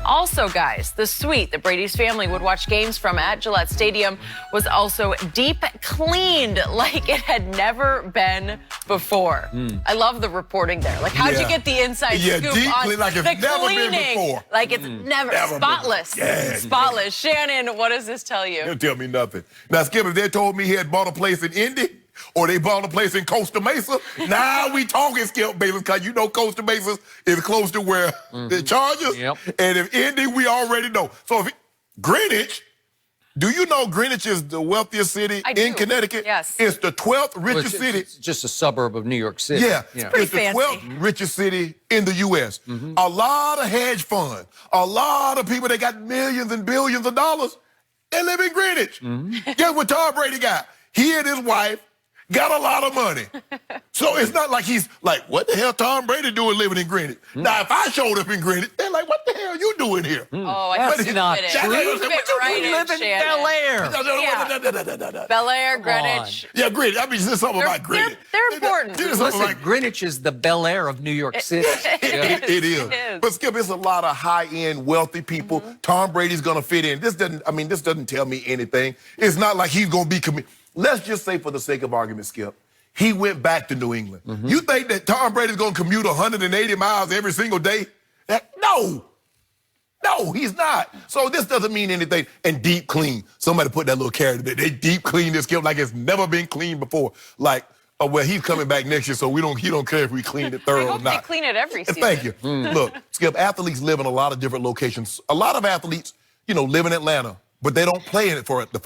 Also, guys, the suite that Brady's family would watch games from at Gillette Stadium was also deep cleaned like it had never been before. I love the reporting there. Like, how'd you get the inside scoop deep on clean, like it's the never cleaning? been before. Like it's never spotless. Spotless. Shannon, what does this tell you? Don't tell me nothing. Now, Skip, if they told me he had bought a place in Indy, or they bought a place in Costa Mesa, now we talking, Skip Bayless, because you know Costa Mesa is close to where the Chargers. And if Indy, we already know. So if Greenwich, do you know Greenwich is the wealthiest city in Connecticut? Yes. It's the 12th richest city. It's just a suburb of New York City. Yeah, it's the 12th richest city in the U.S. A lot of hedge funds, a lot of people that got millions and billions of dollars, they live in Greenwich. Guess what Tom Brady got? He and his wife got a lot of money. So it's not like he's like, what the hell Tom Brady doing living in Greenwich? Now, if I showed up in Greenwich, they're like, what the hell you doing here? Oh, I think That's not true. You fit right in, live in Shannon. Bel Air. Bel Air, Greenwich. Yeah, Greenwich. I mean, there's something about Greenwich. They're important. Listen, Greenwich is the Bel Air of New York City. It is. But Skip, it's a lot of high-end, wealthy people. Tom Brady's gonna fit in. This doesn't tell me anything. It's not like he's gonna be Let's just say, for the sake of argument, Skip, he went back to New England. You think that Tom Brady's gonna commute 180 miles every single day? No, he's not. So this doesn't mean anything. And deep clean. Somebody put that little character there. They deep clean this Skip like it's never been cleaned before. Like, oh, well, he's coming back next year, so he don't care if we clean it thorough or not. They clean it every season. Thank you. Look, Skip, athletes live in a lot of different locations. A lot of athletes, live in Atlanta, but they don't play in it for the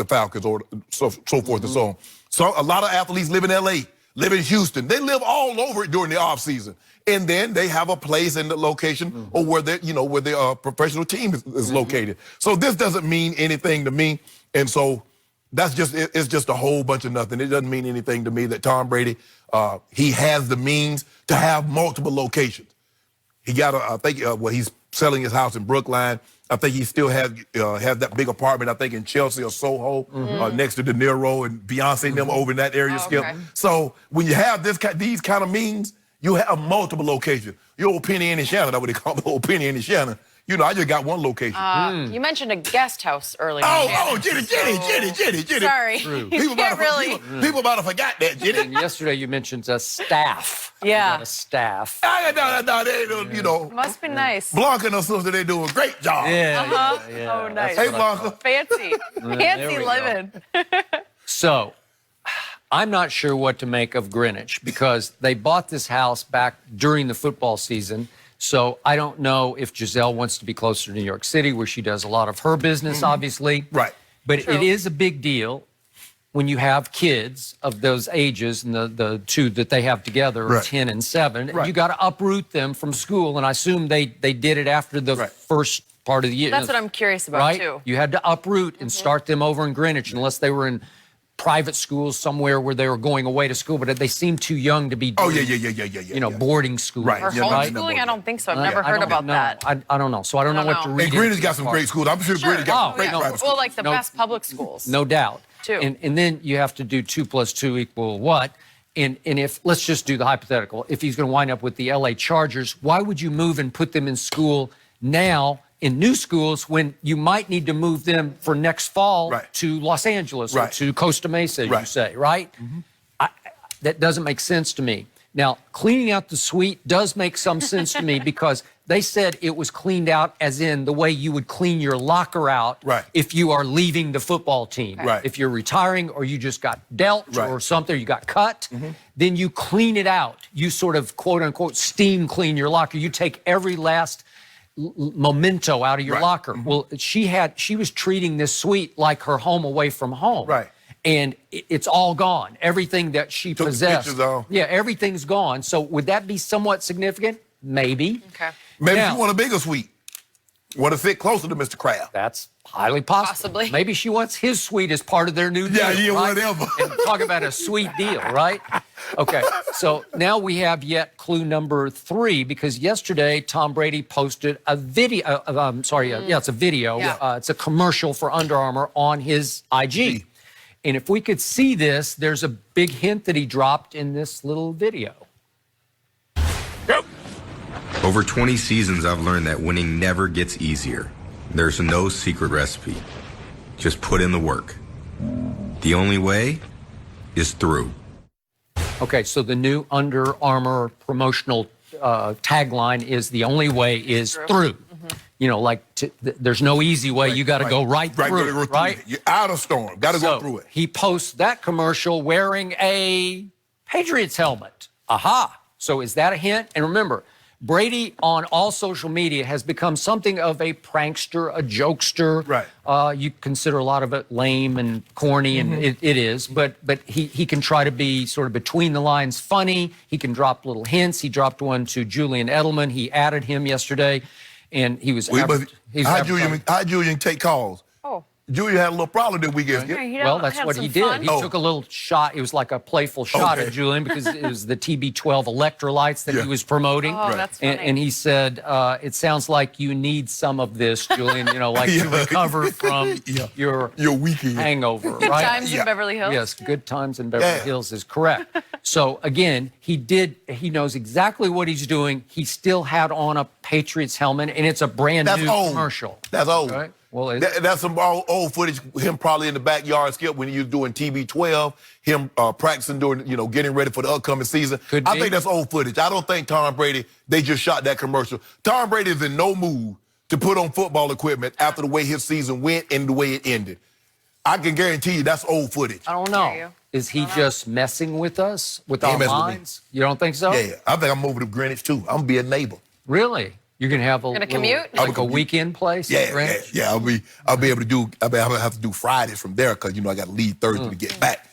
Falcons or so forth and so on. So a lot of athletes live in L.A., live in Houston. They live all over it during the offseason. And then they have a place in the location or where their professional team is located. So this doesn't mean anything to me. And so it's just a whole bunch of nothing. It doesn't mean anything to me that Tom Brady, he has the means to have multiple locations. He got he's selling his house in Brookline. I think he still has that big apartment, I think, in Chelsea or Soho, next to De Niro and Beyonce and them over in that area, Skip. So when you have these kind of means, you have multiple locations. Your old Penny Annie Shannon, that's what they call the old Penny Annie Shannon. I just got one location. You mentioned a guest house earlier. Jenny. Sorry. People might have forgot that, Jenny. And yesterday you mentioned a staff. Yeah. You got a staff. No, they Must be nice. Blanca and her sister, they do a great job. Yeah. Oh, nice. Hey, Blanca. Fancy living. So, I'm not sure what to make of Greenwich because they bought this house back during the football season. So I don't know if Giselle wants to be closer to New York City, where she does a lot of her business, obviously. Right. But it is a big deal when you have kids of those ages, and the two that they have together are 10 and 7. Right. You got to uproot them from school, and I assume they did it after the first part of the year. That's what I'm curious about, too. You had to uproot and start them over in Greenwich, unless they were in private schools somewhere where they were going away to school, but they seem too young to be doing, boarding school. Or homeschooling? I don't think so. I've never heard about that. I don't know. So I don't know what to read. And Greenwich got some great schools. I'm sure Greenwich got some great private schools. Well, like the best public schools. No doubt. Too. And then you have to do 2 + 2 = what? And if, let's just do the hypothetical, if he's going to wind up with the LA Chargers, why would you move and put them in school now in new schools when you might need to move them for next fall to Los Angeles or to Costa Mesa, you say, right? That doesn't make sense to me. Now, cleaning out the suite does make some sense to me because they said it was cleaned out as in the way you would clean your locker out if you are leaving the football team. If you're retiring or you just got dealt or something, you got cut, then you clean it out. You sort of, quote unquote, steam clean your locker. You take every last memento out of your locker. Well, she was treating this suite like her home away from home. And it's all gone. Everything that she possessed. Yeah, everything's gone. So would that be somewhat significant? Maybe. Okay. Maybe she want a bigger suite. Want to sit closer to Mr. Kraft. That's highly possible. Possibly. Maybe she wants his suite as part of their new deal. Whatever. And talk about a sweet deal, right? Okay, so now we have yet clue number 3 because yesterday Tom Brady posted a video. It's a video. It's a commercial for Under Armour on his IG. And if we could see this, there's a big hint that he dropped in this little video. Over 20 seasons, I've learned that winning never gets easier. There's no secret recipe. Just put in the work. The only way is through. Okay, so the new Under Armour promotional tagline is the only way is through. You know, like there's no easy way. You got to go right through, right? You're out of storm. Got to go through it. He posts that commercial wearing a Patriots helmet. Aha. So is that a hint? And remember, Brady on all social media has become something of a prankster, a jokester. Right. You consider a lot of it lame and corny, and it is. But he can try to be sort of between the lines funny. He can drop little hints. He dropped one to Julian Edelman. He added him yesterday, and he was. How Julian take calls? Oh. Julian had a little problem that weekend. Well, that's what he did. He took a little shot. It was like a playful shot at Julian because it was the TB12 electrolytes that he was promoting. Oh, that's funny. And he said, it sounds like you need some of this, Julian, you know, like to recover from your weekend hangover, Good right? times in Beverly Hills. Yes, good times in Beverly Hills is correct. So, again, he knows exactly what he's doing. He still had on a Patriots helmet, and it's a brand new commercial. That's old. Right? Well, that's some old footage. Him probably in the backyard, Skip, when he was doing TB12. Him practicing, doing, getting ready for the upcoming season. I think that's old footage. I don't think Tom Brady. They just shot that commercial. Tom Brady is in no mood to put on football equipment after the way his season went and the way it ended. I can guarantee you that's old footage. I don't know. Is he just messing with us, with our minds? You don't think so? Yeah, I think I'm moving to Greenwich too. I'm gonna be a neighbor. Really? You're gonna have a commute? Like a weekend place? Yeah. I'll be able to do. I'm gonna have to do Fridays from there because I got to leave Thursday to get back.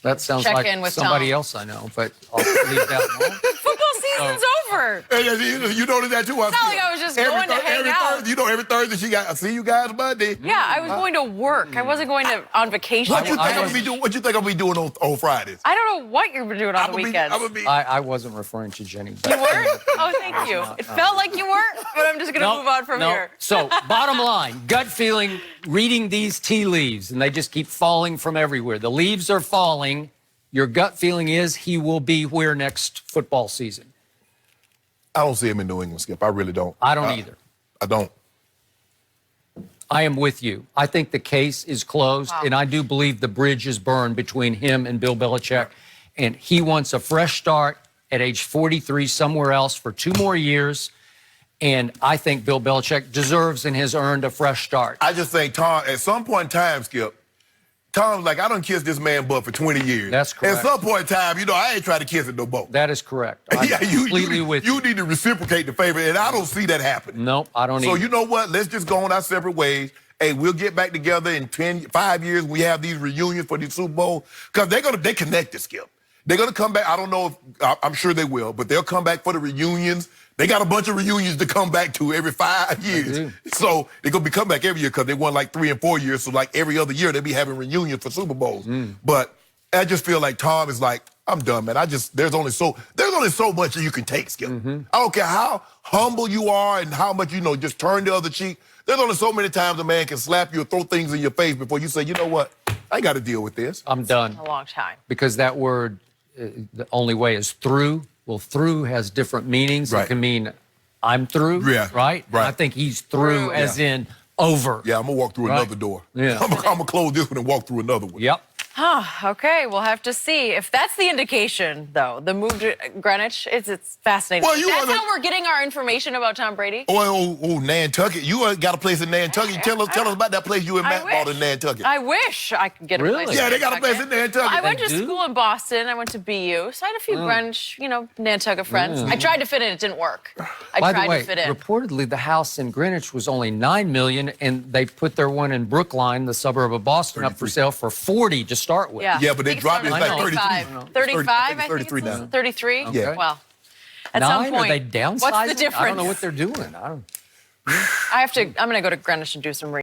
That sounds Check like in with somebody Tom. else I know, but I'll leave that alone. Football season's over. You noticed that too. It's not like I was just going to hang out. Thursday, every Thursday I see you guys Monday. Yeah, I was going to work. I wasn't going on vacation. What you think I'm gonna be doing? What you think I'm gonna be doing on Fridays? I don't know what you're doing on the weekends. I wasn't referring to Jenny. You weren't? Oh, thank you. It felt like you weren't, but I'm just going to move on from here. So, bottom line, gut feeling, reading these tea leaves, and they just keep falling from everywhere. The leaves are falling. Your gut feeling is he will be where next football season? I don't see him in New England, Skip. I really don't. I don't either. I don't. I am with you. I think the case is closed, and I do believe the bridge is burned between him and Bill Belichick, and he wants a fresh start at age 43 somewhere else for 2 more years, and I think Bill Belichick deserves and has earned a fresh start. I just think Tom, at some point in time, Skip, Tom's like, I done kissed this man butt for 20 years. That's correct. At some point in time, I ain't trying to kiss it no more. That is correct. I'm completely with you. You need to reciprocate the favor, and I don't see that happening. Nope, I don't either. So you know what? Let's just go on our separate ways. Hey, we'll get back together in 5 years. We have these reunions for the Super Bowl. Because they connected, Skip. They're going to come back. I don't know if, I'm sure they will, but they'll come back for the reunions. They got a bunch of reunions to come back to every 5 years. So they're going to be coming back every year because they won like 3 and 4 years. So like every other year, they'll be having reunions for Super Bowls. But I just feel like Tom is like, I'm done, man. There's only so much that you can take, Skip. I don't care how humble you are and how much, just turn the other cheek. There's only so many times a man can slap you or throw things in your face before you say, you know what? I got to deal with this. I'm done. A long time. Because that word, the only way is through. Well, through has different meanings. Right. It can mean I'm through, right? And I think he's through as in over. Yeah, I'm going to walk through another door. Yeah. I'm going to close this one and walk through another one. Yep. Okay, we'll have to see. If that's the indication, though, the move to Greenwich, it's fascinating. Well, that's how we're getting our information about Tom Brady? Nantucket. You got a place in Nantucket. Tell us about that place you and Matt bought in Nantucket. I wish I could get a place in Yeah, they got a place in Nantucket. Well, I went to school in Boston. I went to BU. So I had a few Greenwich, Nantucket friends. I tried to fit in. It didn't work. I tried to fit in. Reportedly, the house in Greenwich was only $9 million, and they put their one in Brookline, the suburb of Boston, up for sale for $40 to start with. Yeah, but they dropped it. It's like 33. 35, I think 33 it's now. 33? Yeah. Well, at some point. Are they downsizing? What's the difference? I don't know what they're doing. I'm going to go to Greenwich and do some research.